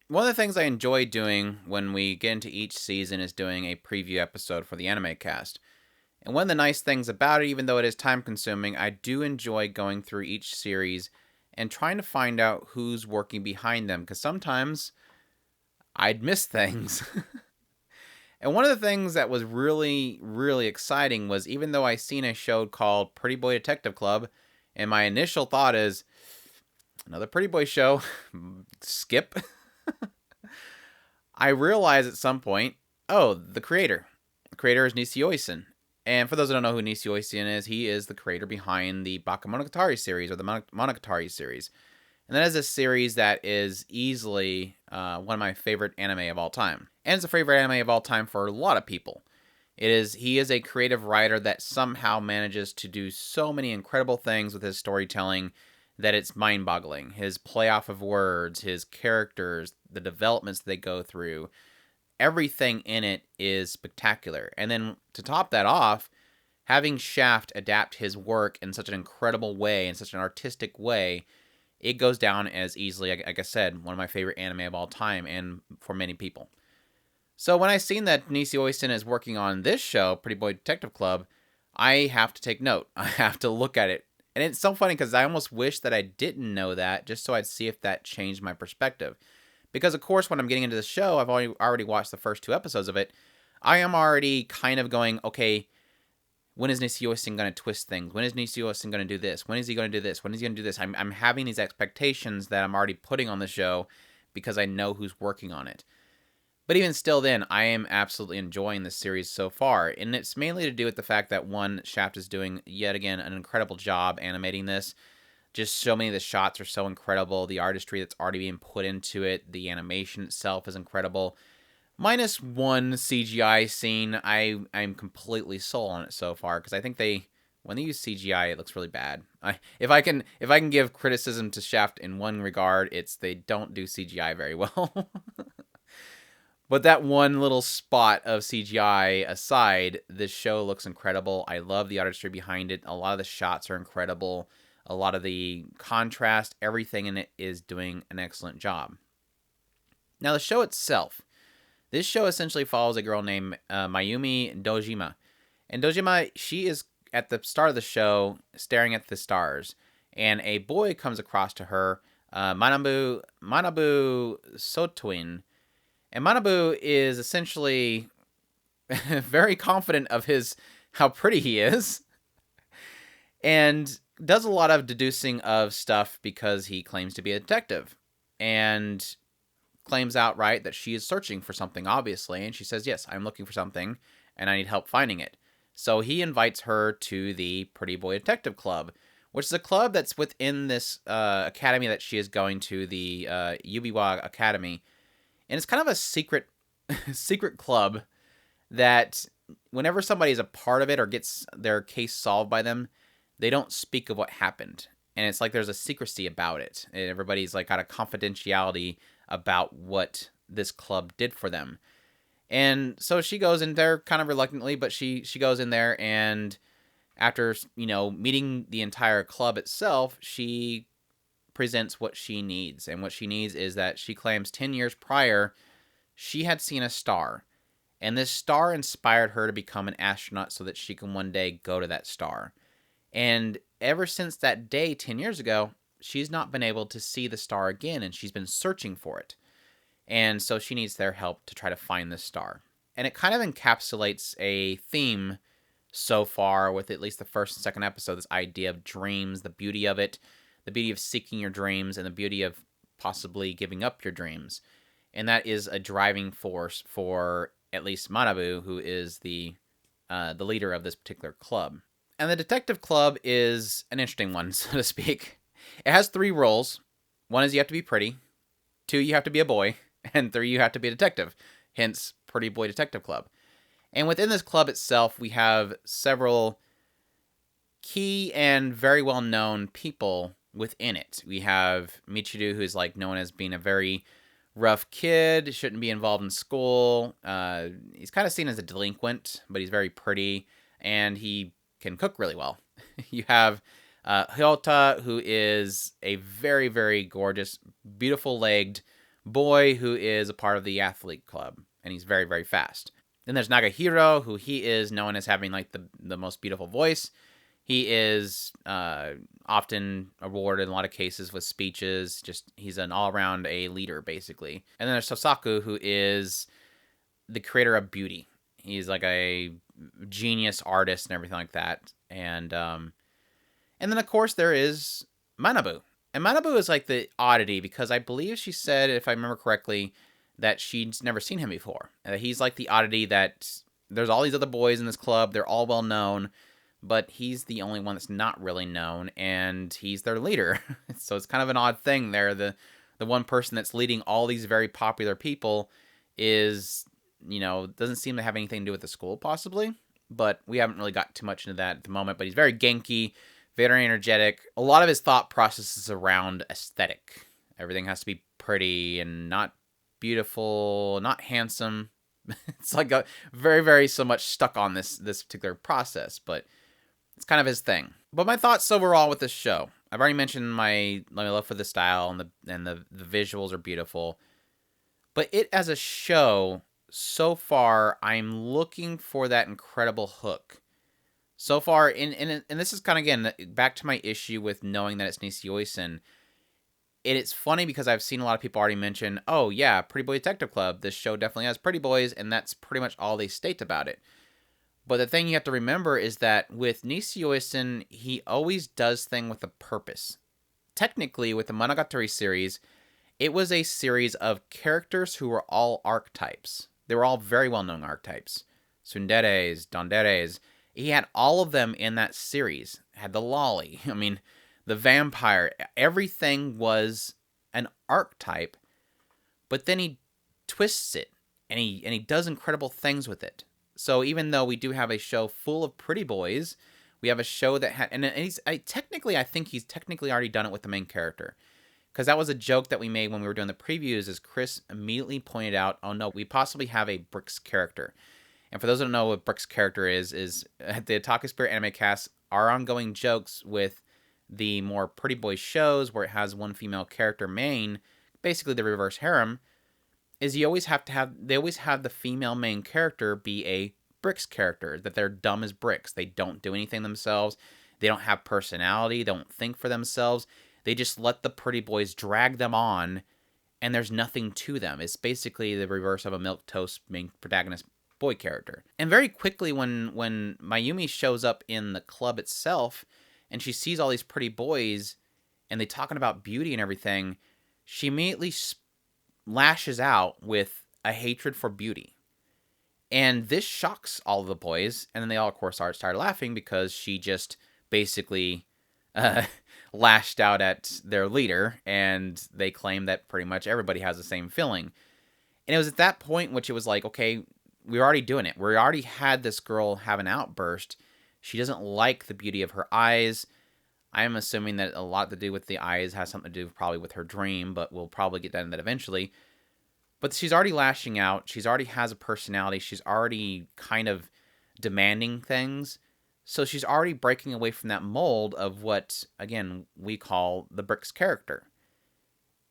One of the things I enjoy doing when we get into each season is doing a preview episode for the anime cast. And one of the nice things about it, even though it is time consuming, I do enjoy going through each series and trying to find out who's working behind them, because sometimes I'd miss things. And one of the things that was really, really exciting was, even though I seen a show called Pretty Boy Detective Club, and my initial thought is, another Pretty Boy show, skip. I realized at some point, oh, the creator. The creator is Nisi Oisin. And for those who don't know who Nisi Oisin is, he is the creator behind the Bakemonogatari series, or the Monogatari series. And that is a series that is easily one of my favorite anime of all time. And it's a favorite anime of all time for a lot of people. He is a creative writer that somehow manages to do so many incredible things with his storytelling that it's mind-boggling. His playoff of words, his characters, the developments they go through, everything in it is spectacular. And then to top that off, having Shaft adapt his work in such an incredible way, in such an artistic way, it goes down as easily, like I said, one of my favorite anime of all time, and for many people. So when I seen that Nisi Oisin is working on this show, Pretty Boy Detective Club, I have to take note. I have to look at it. And it's so funny because I almost wish that I didn't know that, just so I'd see if that changed my perspective. Because, of course, when I'm getting into the show, I've already watched the first two episodes of it. I am already kind of going, okay, when is Nisi Oisin going to twist things? When is Nisi Oisin going to do this? When is he going to do this? When is he going to do this? I'm having these expectations that I'm already putting on the show because I know who's working on it. But even still then, I am absolutely enjoying this series so far. And it's mainly to do with the fact that, one, Shaft is doing, yet again, an incredible job animating this. Just so many of the shots are so incredible. The artistry that's already being put into it, the animation itself is incredible. Minus one CGI scene, I'm completely sold on it so far, because I think when they use CGI, it looks really bad. If I can give criticism to Shaft in one regard, it's they don't do CGI very well. But that one little spot of CGI aside, this show looks incredible. I love the artistry behind it. A lot of the shots are incredible. A lot of the contrast, everything in it is doing an excellent job. Now, the show itself. This show essentially follows a girl named Mayumi Dojima. And Dojima, she is at the start of the show staring at the stars. And a boy comes across to her, Manabu Sotuin. And Manabu is essentially very confident of how pretty he is, and does a lot of deducing of stuff because he claims to be a detective, and claims outright that she is searching for something, obviously, and she says, yes, I'm looking for something, and I need help finding it. So he invites her to the Pretty Boy Detective Club, which is a club that's within this academy that she is going to, the Yubiwa Academy. And it's kind of a secret club that whenever somebody's a part of it or gets their case solved by them, they don't speak of what happened. And it's like there's a secrecy about it. And everybody's like got a confidentiality about what this club did for them. And so she goes in there kind of reluctantly, but she goes in there, and after, meeting the entire club itself, she presents what she needs. And what she needs is that she claims 10 years prior, she had seen a star. And this star inspired her to become an astronaut so that she can one day go to that star. And ever since that day 10 years ago, she's not been able to see the star again, and she's been searching for it. And so she needs their help to try to find this star. And it kind of encapsulates a theme so far with at least the first and second episode, this idea of dreams, the beauty of it, the beauty of seeking your dreams, and the beauty of possibly giving up your dreams. And that is a driving force for at least Manabu, who is the leader of this particular club. And the detective club is an interesting one, so to speak. It has 3 roles. One is you have to be pretty. 2, you have to be a boy. And 3, you have to be a detective. Hence, Pretty Boy Detective Club. And within this club itself, we have several key and very well-known people within it. We have Michiru, who's like known as being a very rough kid, shouldn't be involved in school. He's kind of seen as a delinquent, but he's very pretty, and he can cook really well. You have Hyota, who is a very, very gorgeous, beautiful-legged boy who is a part of the athlete club, and he's very, very fast. Then there's Nagahiro, who he is known as having like the most beautiful voice. He is often awarded in a lot of cases with speeches. Just he's an all-around a leader, basically. And then there's Sosaku, who is the creator of beauty. He's like a genius artist and everything like that. And then of course there is Manabu. And Manabu is like the oddity because I believe she said, if I remember correctly, that she's never seen him before. He's like the oddity that there's all these other boys in this club. They're all well known, but he's the only one that's not really known, and he's their leader. So it's kind of an odd thing there. The one person that's leading all these very popular people is, doesn't seem to have anything to do with the school, possibly. But we haven't really got too much into that at the moment. But he's very Genki, very energetic. A lot of his thought process is around aesthetic. Everything has to be pretty and not beautiful, not handsome. It's like a very, very so much stuck on this particular process, but it's kind of his thing. But my thoughts overall with this show, I've already mentioned my love for the style and the visuals are beautiful. But it as a show, so far, I'm looking for that incredible hook. So far, and this is kind of, again, back to my issue with knowing that it's Nishio-san. It's funny because I've seen a lot of people already mention, oh yeah, Pretty Boy Detective Club, this show definitely has pretty boys, and that's pretty much all they state about it. But the thing you have to remember is that with Nishio-san, he always does things with a purpose. Technically, with the Monogatari series, it was a series of characters who were all archetypes. They were all very well-known archetypes. Tsunderes, Danderes. He had all of them in that series. Had the lolly. I mean, the vampire. Everything was an archetype. But then he twists it. And he does incredible things with it. So even though we do have a show full of pretty boys, we have a show that had... And I think he's technically already done it with the main character. Because that was a joke that we made when we were doing the previews, is Chris immediately pointed out, oh no, we possibly have a Bricks character. And for those who don't know what Bricks character is at the Otaku Spirit Anime Cast, our ongoing jokes with the more pretty boy shows where it has one female character main, basically the reverse harem, is they always have the female main character be a Bricks character, that they're dumb as bricks. They don't do anything themselves. They don't have personality. They don't think for themselves. They just let the pretty boys drag them on, and there's nothing to them. It's basically the reverse of a milquetoast main protagonist boy character. And very quickly, when Mayumi shows up in the club itself, and she sees all these pretty boys, and they talking about beauty and everything, she immediately lashes out with a hatred for beauty. And this shocks all of the boys, and then they all, of course, start laughing because she just basically lashed out at their leader, and they claim that pretty much everybody has the same feeling. And it was at that point in which it was like, okay, we're already doing it. We already had this girl have an outburst. She doesn't like the beauty of her eyes. I'm assuming that a lot to do with the eyes has something to do probably with her dream, but we'll probably get down to that eventually. But she's already lashing out. She's already has a personality. She's already kind of demanding things. So she's already breaking away from that mold of what, again, we call the Bricks character.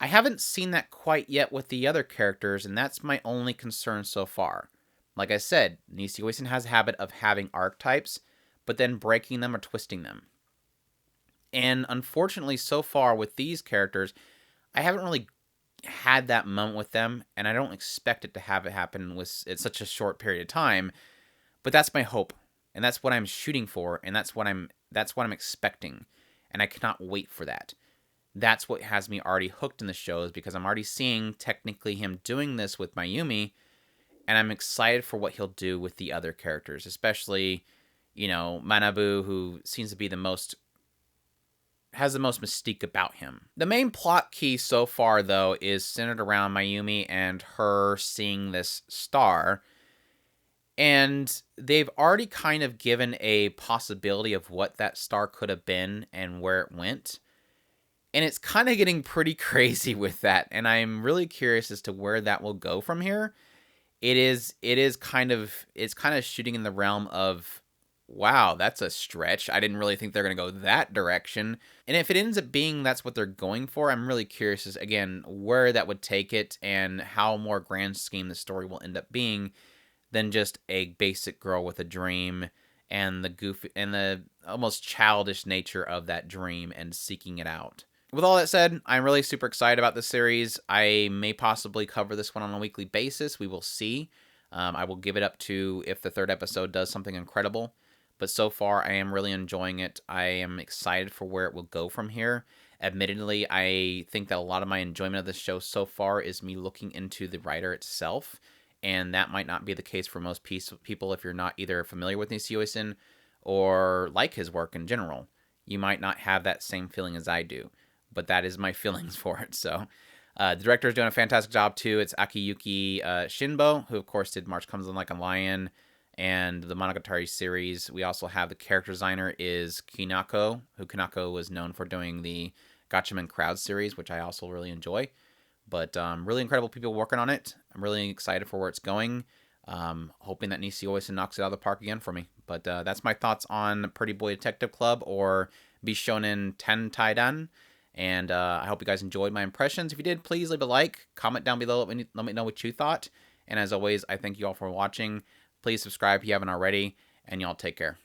I haven't seen that quite yet with the other characters, and that's my only concern so far. Like I said, Nishio-san has a habit of having archetypes, but then breaking them or twisting them. And unfortunately, so far with these characters, I haven't really had that moment with them, and I don't expect it to have it happen in such a short period of time. But that's my hope, and that's what I'm shooting for, and that's what I'm expecting, and I cannot wait for that. That's what has me already hooked in the shows, because I'm already seeing technically him doing this with Mayumi, and I'm excited for what he'll do with the other characters, especially, Manabu, who seems to be has the most mystique about him. The main plot key so far, though, is centered around Mayumi and her seeing this star. And they've already kind of given a possibility of what that star could have been and where it went. And it's kind of getting pretty crazy with that. And I'm really curious as to where that will go from here. It's kind of shooting in the realm of wow, that's a stretch. I didn't really think they're going to go that direction. And if it ends up being that's what they're going for, I'm really curious as, again, where that would take it and how more grand scheme the story will end up being than just a basic girl with a dream and the goofy and the almost childish nature of that dream and seeking it out. With all that said, I'm really super excited about this series. I may possibly cover this one on a weekly basis. We will see. I will give it up to if the third episode does something incredible. But so far, I am really enjoying it. I am excited for where it will go from here. Admittedly, I think that a lot of my enjoyment of this show so far is me looking into the writer itself. And that might not be the case for most people if you're not either familiar with Nishio or like his work in general. You might not have that same feeling as I do. But that is my feelings for it. So the director is doing a fantastic job too. It's Akiyuki Shinbo, who of course did March Comes in Like a Lion and the Monogatari series. We also have the character designer is Kinako, who Kinako was known for doing the Gatchaman Crowd series, which I also really enjoy. But really incredible people working on it. I'm really excited for where it's going. Hoping that Nishio knocks it out of the park again for me. But that's my thoughts on Pretty Boy Detective Club or Bishounen Tanteidan. And I hope you guys enjoyed my impressions. If you did, please leave a like, comment down below, let me know what you thought. And as always, I thank you all for watching. Please subscribe if you haven't already, and y'all take care.